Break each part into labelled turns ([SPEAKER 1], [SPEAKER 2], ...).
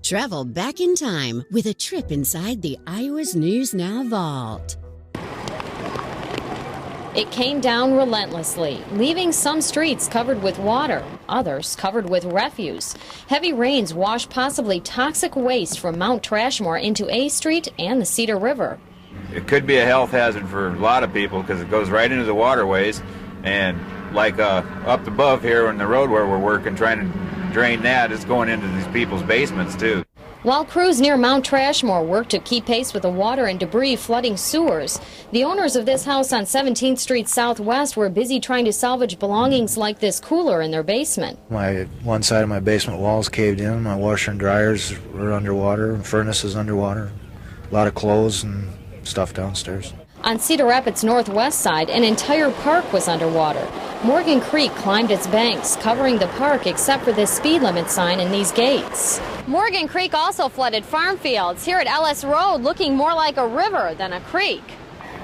[SPEAKER 1] Travel back in time with a trip inside the Iowa's News Now vault.
[SPEAKER 2] It came down relentlessly, leaving some streets covered with water, others covered with refuse. Heavy rains washed possibly toxic waste from Mount Trashmore into A Street and the Cedar River.
[SPEAKER 3] It could be a health hazard for a lot of people because it goes right into the waterways, and like up above here on the road where we're working, trying to drain that, it's going into these people's basements too.
[SPEAKER 2] While crews near Mount Trashmore work to keep pace with the water and debris flooding sewers, the owners of this house on 17th Street Southwest were busy trying to salvage belongings like this cooler in their basement.
[SPEAKER 4] One side of my basement walls caved in, my washer and dryers were underwater, furnace is underwater, a lot of clothes and stuff downstairs.
[SPEAKER 2] On Cedar Rapids' northwest side, an entire park was underwater. Morgan Creek climbed its banks, covering the park except for this speed limit sign and these gates. Morgan Creek also flooded farm fields here at Ellis Road, looking more like a river than a creek.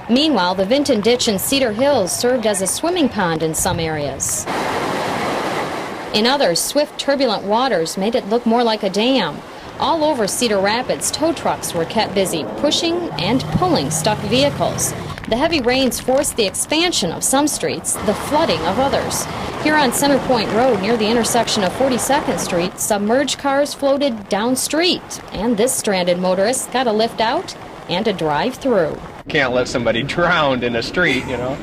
[SPEAKER 2] Meanwhile, the Vinton Ditch in Cedar Hills served as a swimming pond in some areas. In others, swift, turbulent waters made it look more like a dam. All over Cedar Rapids, tow trucks were kept busy pushing and pulling stuck vehicles. The heavy rains forced the expansion of some streets, the flooding of others. Here on Center Point Road near the intersection of 42nd Street, submerged cars floated down street, and this stranded motorist got a lift out and a drive through.
[SPEAKER 5] Can't let somebody drown in a street, you know.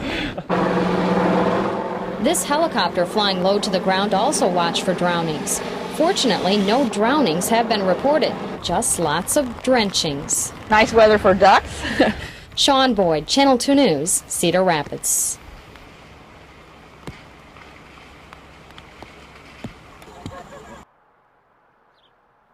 [SPEAKER 2] This helicopter flying low to the ground also watched for drownings. Fortunately, no drownings have been reported, just lots of drenchings.
[SPEAKER 6] Nice weather for ducks.
[SPEAKER 2] Sean Boyd, Channel 2 News, Cedar Rapids.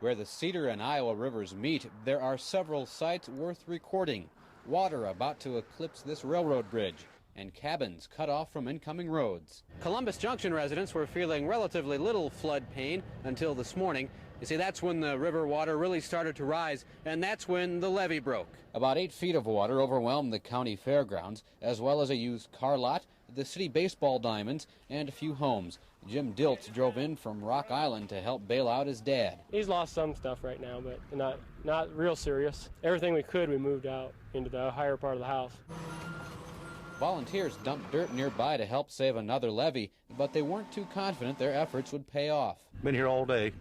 [SPEAKER 7] Where the Cedar and Iowa rivers meet, there are several sites worth recording. Water about to eclipse this railroad bridge, and cabins cut off from incoming roads. Columbus Junction residents were feeling relatively little flood pain until this morning. You see, that's when the river water really started to rise, and that's when the levee broke. About 8 feet of water overwhelmed the county fairgrounds, as well as a used car lot, the city baseball diamonds, and a few homes. Jim Diltz drove in from Rock Island to help bail out his dad.
[SPEAKER 8] He's lost some stuff right now, but not real serious. Everything we could, we moved out into the higher part of the house.
[SPEAKER 7] Volunteers dumped dirt nearby to help save another levee, but they weren't too confident their efforts would pay off.
[SPEAKER 9] Been here all day.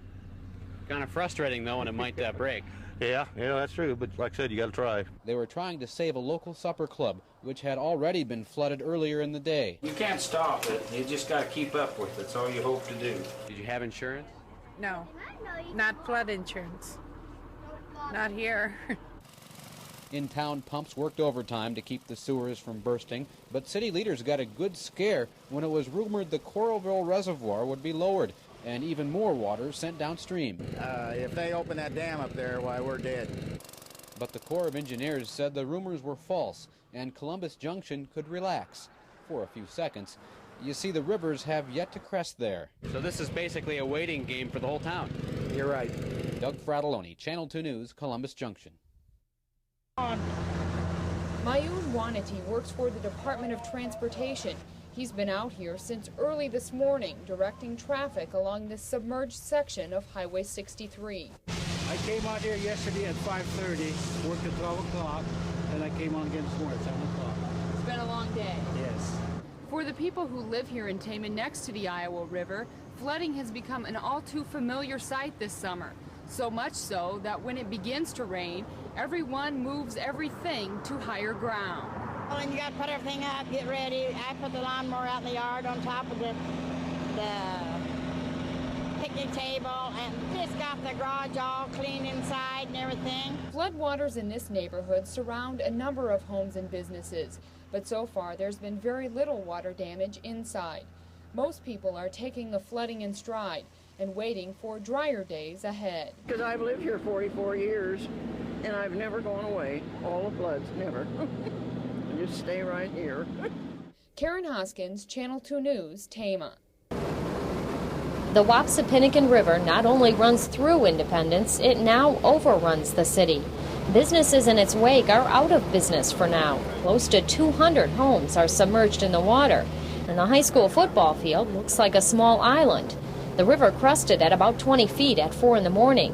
[SPEAKER 7] Kind of frustrating, though, when it might break.
[SPEAKER 9] Yeah, that's true, but like I said, you got to try.
[SPEAKER 7] They were trying to save a local supper club, which had already been flooded earlier in the day.
[SPEAKER 10] You can't stop it. You just got to keep up with it. That's all you hope to do.
[SPEAKER 7] Did you have insurance?
[SPEAKER 6] No, not flood insurance. Not here.
[SPEAKER 7] In-town pumps worked overtime to keep the sewers from bursting, but city leaders got a good scare when it was rumored the Coralville Reservoir would be lowered and even more water sent downstream.
[SPEAKER 11] If they open that dam up there, why, we're dead.
[SPEAKER 7] But the Corps of Engineers said the rumors were false and Columbus Junction could relax for a few seconds. You see, the rivers have yet to crest there. So this is basically a waiting game for the whole town.
[SPEAKER 11] You're right.
[SPEAKER 7] Doug Fratelloni, Channel 2 News, Columbus Junction.
[SPEAKER 12] Mayun Wanati works for the Department of Transportation. He's been out here since early this morning, directing traffic along this submerged section of Highway 63.
[SPEAKER 13] I came out here yesterday at 5:30, worked at 12 o'clock, and I came on again this morning at 7 o'clock.
[SPEAKER 12] It's been a long day.
[SPEAKER 13] Yes.
[SPEAKER 12] For the people who live here in Taman next to the Iowa River, flooding has become an all too familiar sight this summer. So much so that when it begins to rain, everyone moves everything to higher ground.
[SPEAKER 14] Well, and you got to put everything up, get ready. I put the lawnmower out in the yard on top of the picnic table and just got the garage all clean inside and everything.
[SPEAKER 12] Floodwaters in this neighborhood surround a number of homes and businesses, but so far there's been very little water damage inside. Most people are taking the flooding in stride and waiting for drier days ahead.
[SPEAKER 15] Because I've lived here 44 years and I've never gone away. All the floods, never. I just stay right here.
[SPEAKER 12] Karen Hoskins, Channel 2 News, Tama.
[SPEAKER 2] The Wapsipinicon River not only runs through Independence, it now overruns the city. Businesses in its wake are out of business for now. Close to 200 homes are submerged in the water, and the high school football field looks like a small island. The river crested at about 20 feet at 4 in the morning.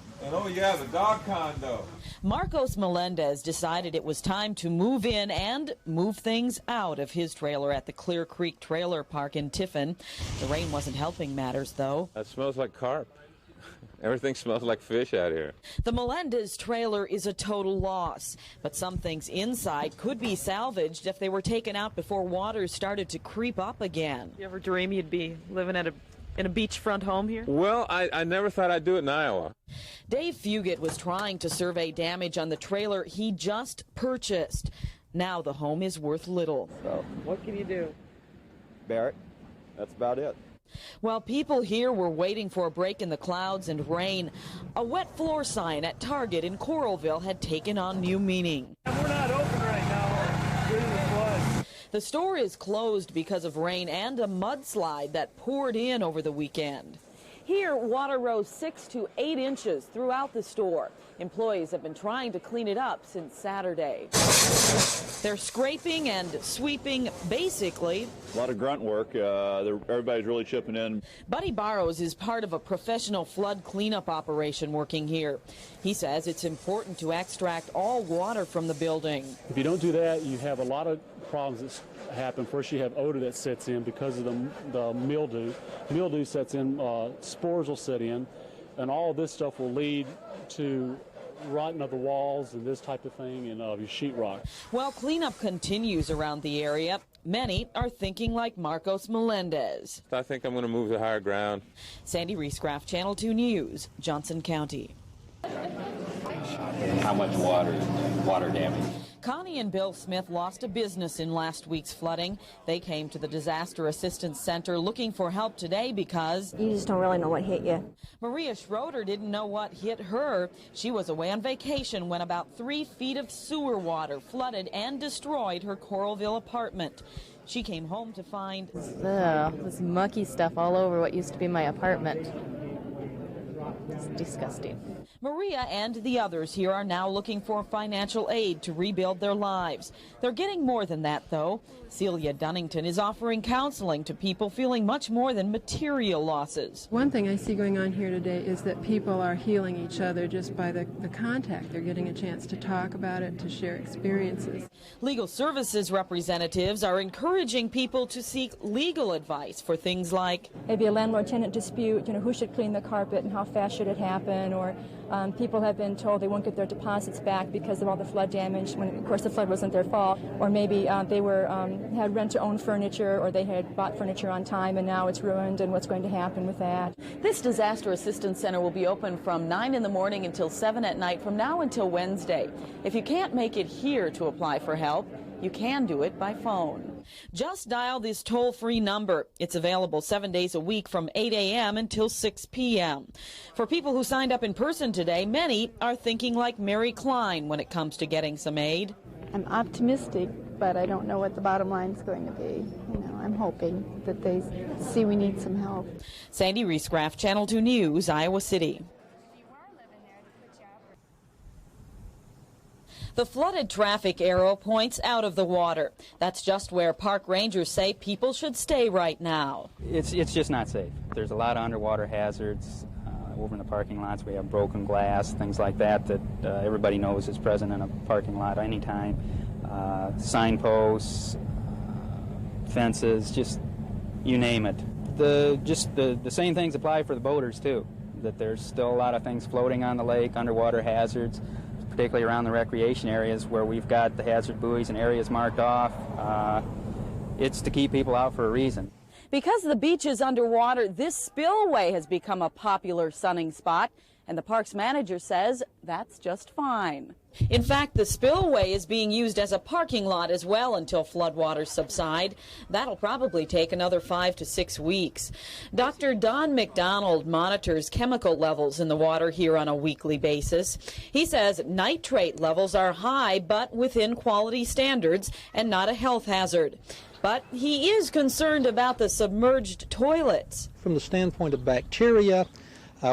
[SPEAKER 16] And oh yeah, the dog condo.
[SPEAKER 17] Marcos Melendez decided it was time to move in and move things out of his trailer at the Clear Creek Trailer Park in Tiffin. The rain wasn't helping matters, though.
[SPEAKER 16] It smells like carp. Everything smells like fish out here.
[SPEAKER 17] The Melendez trailer is a total loss, but some things inside could be salvaged if they were taken out before water started to creep up again.
[SPEAKER 6] You ever dream you'd be living in a beachfront home here?
[SPEAKER 16] Well, I never thought I'd do it in Iowa.
[SPEAKER 17] Dave Fugit was trying to survey damage on the trailer he just purchased. Now the home is worth little.
[SPEAKER 6] So, what can you do?
[SPEAKER 18] Barrett, that's about it.
[SPEAKER 17] While people here were waiting for a break in the clouds and rain, a wet floor sign at Target in Coralville had taken on new meaning.
[SPEAKER 19] We're not open right now due to the flood.
[SPEAKER 17] The store is closed because of rain and a mudslide that poured in over the weekend. Here, water rose 6 to 8 inches throughout the store. Employees have been trying to clean it up since Saturday. They're scraping and sweeping, basically.
[SPEAKER 18] A lot of grunt work. Everybody's really chipping in.
[SPEAKER 17] Buddy Barrows is part of a professional flood cleanup operation working here. He says it's important to extract all water from the building.
[SPEAKER 20] If you don't do that, you have a lot of problems that happen. First, you have odor that sets in because of the mildew. Mildew sets in, spores will set in, and all of this stuff will lead to rotting of the walls and this type of thing and your sheetrock.
[SPEAKER 17] While cleanup continues around the area, many are thinking like Marcos Melendez.
[SPEAKER 16] I think I'm going to move to higher ground.
[SPEAKER 17] Sandy Reescraft, Channel 2 News, Johnson County.
[SPEAKER 21] How much water damage?
[SPEAKER 17] Connie and Bill Smith lost a business in last week's flooding. They came to the Disaster Assistance Center looking for help today because
[SPEAKER 22] you just don't really know what hit you.
[SPEAKER 17] Maria Schroeder didn't know what hit her. She was away on vacation when about 3 feet of sewer water flooded and destroyed her Coralville apartment. She came home to find
[SPEAKER 23] this mucky stuff all over what used to be my apartment. It's disgusting.
[SPEAKER 17] Maria and the others here are now looking for financial aid to rebuild their lives. They're getting more than that, though. Celia Dunnington is offering counseling to people feeling much more than material losses.
[SPEAKER 24] One thing I see going on here today is that people are healing each other just by the contact. They're getting a chance to talk about it, to share experiences.
[SPEAKER 17] Legal services representatives are encouraging people to seek legal advice for things like
[SPEAKER 25] maybe a landlord-tenant dispute, who should clean the carpet and how fast should it happen, or people have been told they won't get their deposits back because of all the flood damage, when of course the flood wasn't their fault, or maybe they had rent-to-own furniture, or they had bought furniture on time and now it's ruined, and what's going to happen with that.
[SPEAKER 17] This Disaster Assistance Center will be open from 9 in the morning until 7 at night from now until Wednesday. If you can't make it here to apply for help, you can do it by phone. Just dial this toll-free number. It's available 7 days a week from 8 a.m. until 6 p.m. For people who signed up in person today, many are thinking like Mary Klein when it comes to getting some aid.
[SPEAKER 26] I'm optimistic, but I don't know what the bottom line is going to be. I'm hoping that they see we need some help.
[SPEAKER 17] Sandy Reescraft, Channel 2 News, Iowa City. The flooded traffic arrow points out of the water. That's just where park rangers say people should stay right now.
[SPEAKER 27] It's just not safe. There's a lot of underwater hazards. Over in the parking lots, we have broken glass, things like that everybody knows is present in a parking lot anytime. Signposts, fences, just you name it. The same things apply for the boaters too. That there's still a lot of things floating on the lake, underwater hazards, particularly around the recreation areas where we've got the hazard buoys and areas marked off. It's to keep people out for a reason.
[SPEAKER 17] Because the beach is underwater, this spillway has become a popular sunning spot, and the park's manager says that's just fine. In fact, the spillway is being used as a parking lot as well until floodwaters subside. That'll probably take another 5 to 6 weeks. Dr. Don McDonald monitors chemical levels in the water here on a weekly basis. He says nitrate levels are high, but within quality standards and not a health hazard. But he is concerned about the submerged toilets.
[SPEAKER 28] From the standpoint of bacteria,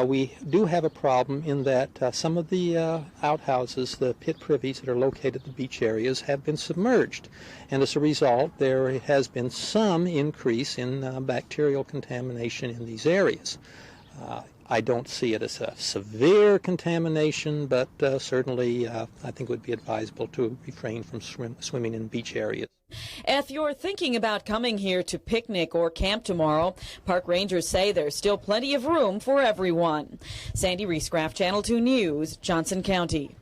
[SPEAKER 28] we do have a problem in that some of the outhouses, the pit privies that are located at the beach areas, have been submerged. And as a result, there has been some increase in bacterial contamination in these areas. I don't see it as a severe contamination, but certainly I think it would be advisable to refrain from swimming in beach areas.
[SPEAKER 17] If you're thinking about coming here to picnic or camp tomorrow, park rangers say there's still plenty of room for everyone. Sandy Reescraft, Channel 2 News, Johnson County.